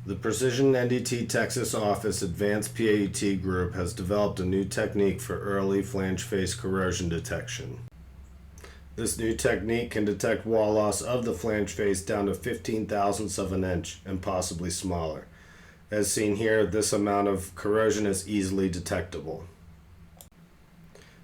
The Precision NDT Texas office Advanced PAET group has developed a new technique for early flange face corrosion detection. This new technique can detect wall loss of the flange face down to 15 thousandths of an inch and possibly smaller. As seen here, this amount of corrosion is easily detectable.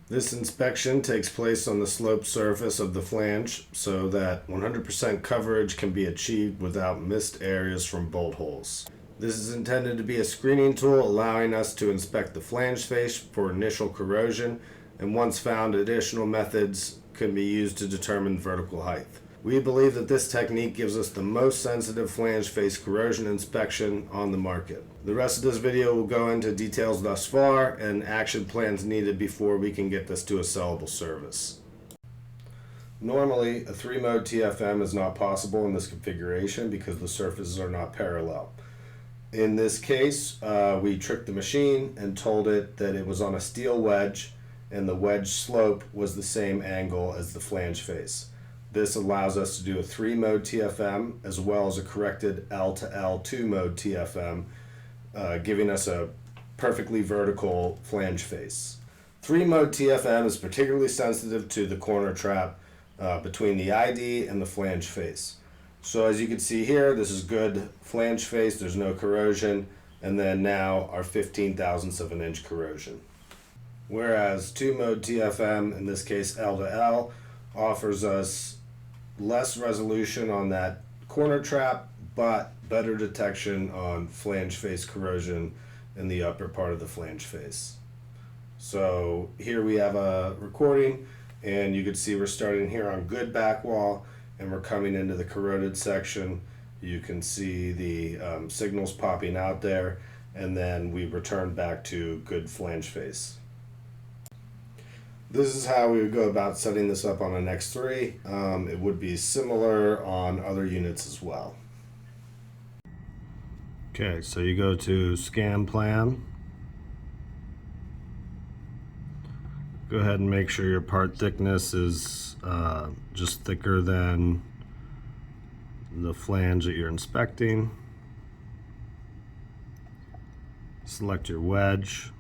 This inspection takes place on the sloped surface of the flange so that 100% coverage can be achieved without missed areas from bolt holes. This is intended to be a screening tool allowing us to inspect the flange face for initial corrosion, and once found, additional methods can be used to determine vertical height. We believe that this technique gives us the most sensitive flange face corrosion inspection on the market. The rest of this video will go into details thus far and action plans needed before we can get this to a sellable service. Normally, a 3-mode TFM is not possible in this configuration because the surfaces are not parallel. In this case, we tricked the machine and told it that it was on a steel wedge and the wedge slope was the same angle as the flange face. This allows us to do a 3-mode TFM as well as a corrected L to L 2-mode TFM, giving us a perfectly vertical flange face. 3-mode TFM is particularly sensitive to the corner trap between the ID and the flange face. So as you can see here, this is good flange face, there's no corrosion, and then now our 15 thousandths of an inch corrosion. Whereas 2-mode TFM, in this case L to L, offers us less resolution on that corner trap, but better detection on flange face corrosion in the upper part of the flange face. So here we have a recording, and you can see we're starting here on good back wall, and we're coming into the corroded section. You can see the signals popping out there, and then we return back to good flange face. This is how we would go about setting this up on an X3. It would be similar on other units as well. Okay, so you go to scan plan. Go ahead and make sure your part thickness is just thicker than the flange that you're inspecting. Select your wedge.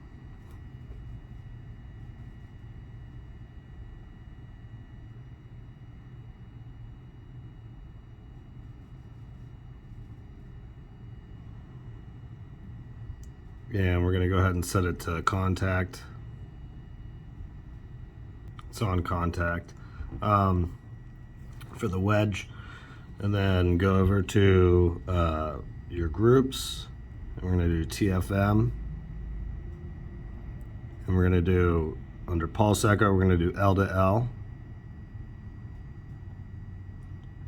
And we're going to go ahead and set it to contact. It's on contact for the wedge. And then go over to your groups. And we're going to do TFM. And we're going to do, under pulse echo, we're going to do L to L.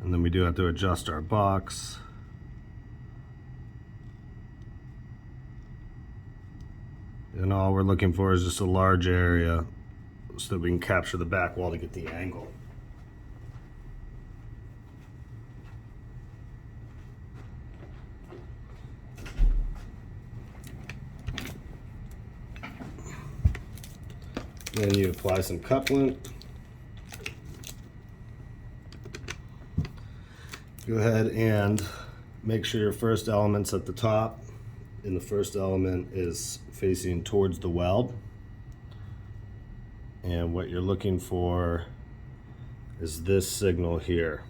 And then we do have to adjust our box. And all we're looking for is just a large area so that we can capture the back wall to get the angle. Then you apply some couplant. Go ahead and make sure your first element's at the top, and the first element is facing towards the weld. And what you're looking for is this signal here,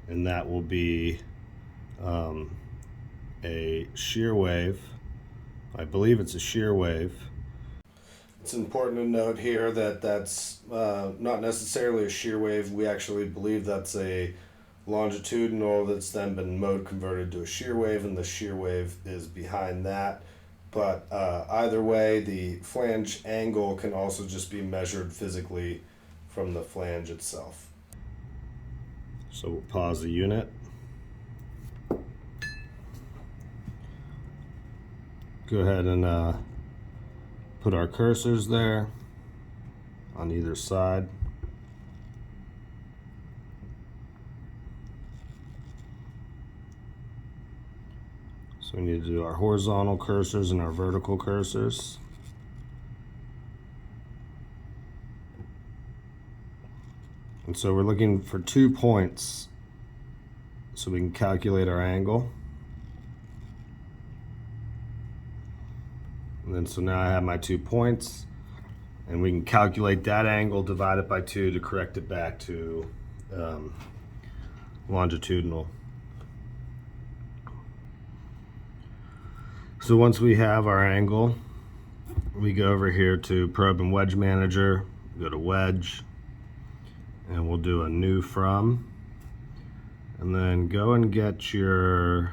and that will be a shear wave. I believe it's a shear wave. It's important to note here that that's not necessarily a shear wave. We actually believe that's a longitudinal that's then been mode converted to a shear wave, and the shear wave is behind that. But either way, the flange angle can also just be measured physically from the flange itself. So we'll pause the unit. Go ahead and put our cursors there on either side. So we need to do our horizontal cursors and our vertical cursors. And so we're looking for 2 points so we can calculate our angle. And then so now I have my 2 points, and we can calculate that angle, divide it by 2 to correct it back to longitudinal. So once we have our angle, we go over here to Probe and Wedge Manager, go to Wedge, and we'll do a new from, and then go and get your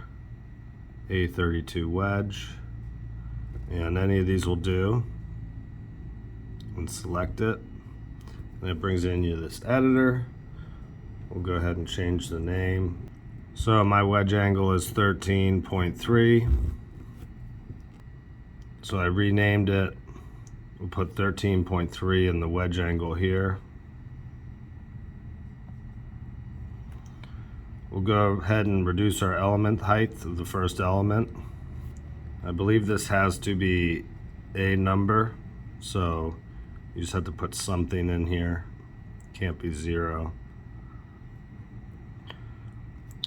A32 wedge, and any of these will do, and select it, and it brings in you this editor. We'll go ahead and change the name. So my wedge angle is 13.3. So I renamed it. We'll put 13.3 in the wedge angle here. We'll go ahead and reduce our element height of the first element. I believe this has to be a number, so you just have to put something in here. Can't be 0.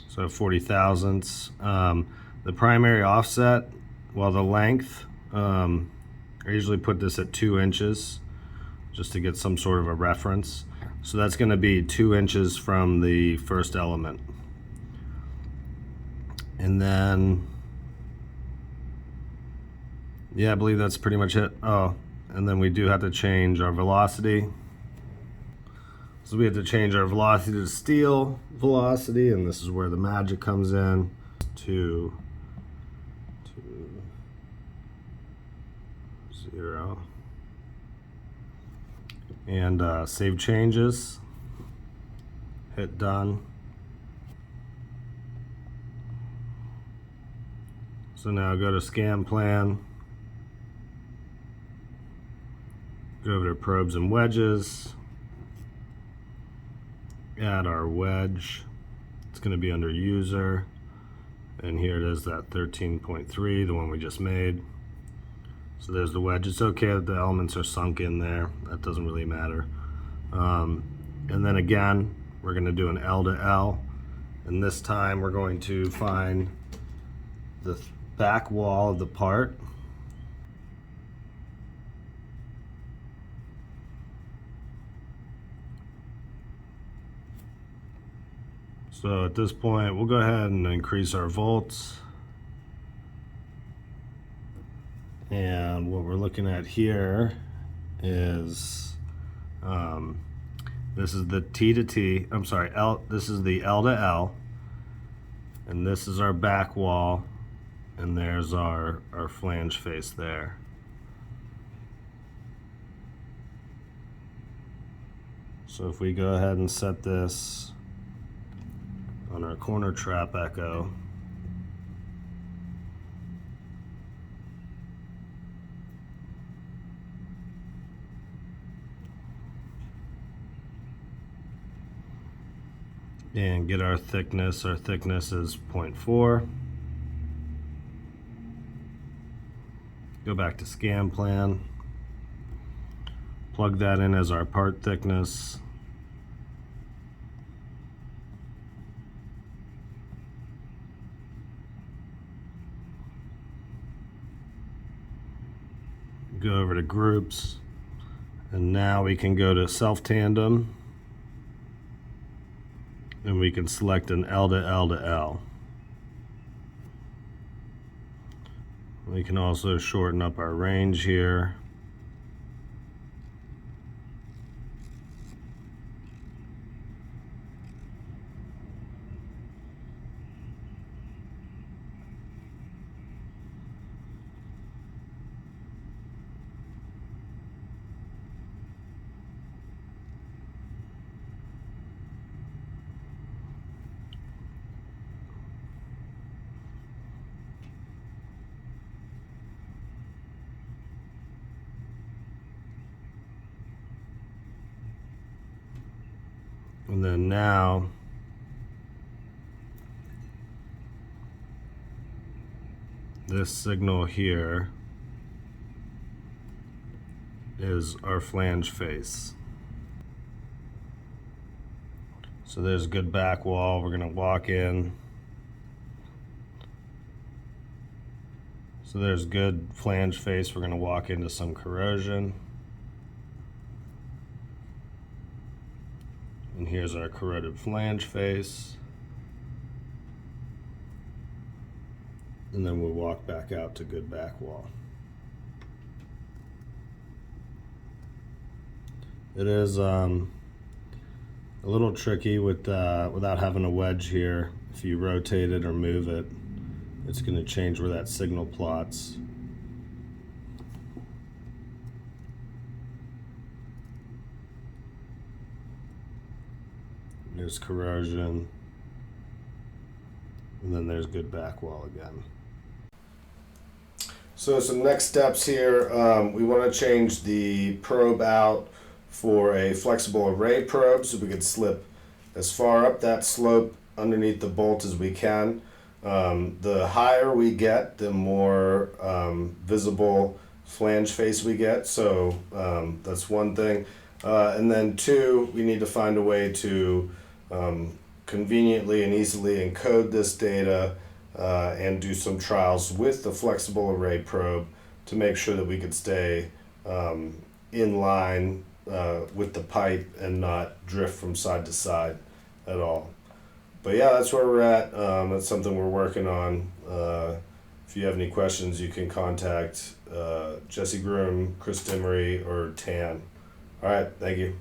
So 40 thousandths. The primary offset, well, the length, I usually put this at 2 inches just to get some sort of a reference. So that's going to be 2 inches from the first element. And then, yeah, I believe that's pretty much it. Oh, and then we do have to change our velocity. So we have to change our velocity to steel velocity, and this is where the magic comes in, to 0. And save changes, hit done. So now go to scan plan, go over to probes and wedges, add our wedge. It's going to be under user, and here it is, that 13.3, the one we just made. So there's the wedge. It's okay that the elements are sunk in there, that doesn't really matter. And then again, we're going to do an L to L, and this time we're going to find the back wall of the part. So at this point, we'll go ahead and increase our volts. And what we're looking at here is, this is the T to T, I'm sorry, L, this is the L to L, and this is our back wall, and there's our flange face there. So if we go ahead and set this on our corner trap echo, and get our thickness is 0.4. Go back to scan plan, plug that in as our part thickness. Go over to groups, and now we can go to self tandem, and we can select an L to L to L. We can also shorten up our range here. And then now this signal here is our flange face. So there's a good back wall. We're going to walk in, So there's good flange face. We're going to walk into some corrosion. And here's our corroded flange face. And then we'll walk back out to good back wall. It is a little tricky with without having a wedge here. If you rotate it or move it, it's going to change where that signal plots. There's corrosion, and then there's good back wall again. So some next steps here, we want to change the probe out for a flexible array probe so we can slip as far up that slope underneath the bolt as we can. The higher we get, the more visible flange face we get, so that's one thing. And then two, we need to find a way to conveniently and easily encode this data and do some trials with the flexible array probe to make sure that we could stay in line with the pipe and not drift from side to side at all. But yeah, that's where we're at. That's something we're working on. If you have any questions, you can contact Jesse Groom, Chris Dimery, or Tan. All right, thank you.